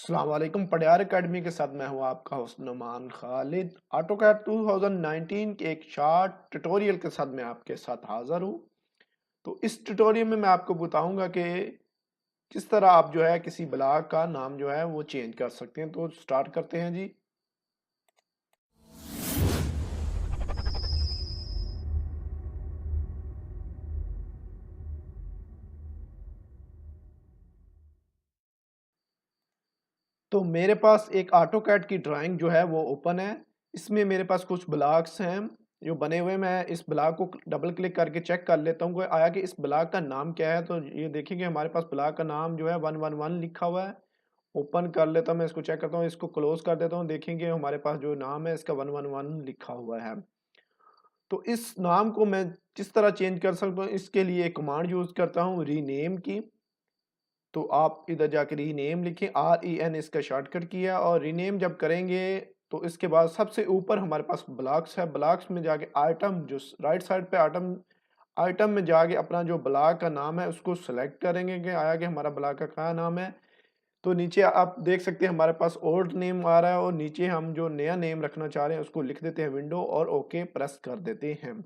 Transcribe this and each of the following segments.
अस्सलाम वालेकुम पडियार एकेडमी के साथ मैं हूं आपका होस्ट नुमान खालिद। ऑटोकैड 2019 के एक शॉर्ट ट्यूटोरियल के साथ मैं आपके साथ हाजिर हूं। तो इस ट्यूटोरियल में मैं आपको बताऊंगा कि किस तरह आप जो है किसी ब्लॉग का नाम जो है वो चेंज कर सकते हैं। तो स्टार्ट करते हैं जी। तो मेरे पास एक ऑटोकैड की ड्राइंग जो है वो ओपन है। इसमें मेरे पास कुछ ब्लॉक्स हैं जो बने हुए। मैं इस ब्लॉक को डबल क्लिक करके चेक कर लेता हूँ कि आया कि इस ब्लॉक का नाम क्या है। तो ये देखेंगे हमारे पास ब्लॉक का नाम जो है 111 लिखा हुआ है। ओपन कर लेता हूँ, मैं इसको चेक करता हूँ, इसको क्लोज कर देता हूँ। देखेंगे हमारे पास जो नाम है इसका 111 लिखा हुआ है। तो इस नाम को मैं किस तरह चेंज कर सकता हूँ, इसके लिए एक कमांड यूज करता हूँ रीनेम की। तो आप इधर जाके रीनेम लिखें, REN इसका शॉर्टकट किया और रीनेम जब करेंगे तो इसके बाद सबसे ऊपर हमारे पास ब्लॉक्स है। ब्लॉक्स में जाके आइटम जो राइट साइड पे आइटम आइटम में जाके अपना जो ब्लॉक का नाम है उसको सेलेक्ट करेंगे कि आया कि हमारा ब्लॉक का क्या नाम है। तो नीचे आप देख सकते हैं हमारे पास ओल्ड नेम आ रहा है और नीचे हम जो नया नेम रखना चाह रहे हैं उसको लिख देते हैं विंडो और ओके प्रेस कर देते हैं।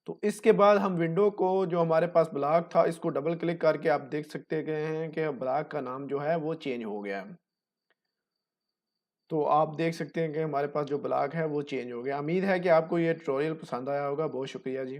तो इसके बाद हम विंडो को जो हमारे पास ब्लॉक था इसको डबल क्लिक करके आप देख सकते हैं कि ब्लॉक का नाम जो है वो चेंज हो गया है। तो आप देख सकते हैं कि हमारे पास जो ब्लॉक है वो चेंज हो गया। उम्मीद है कि आपको ये ट्यूटोरियल पसंद आया होगा। बहुत शुक्रिया जी।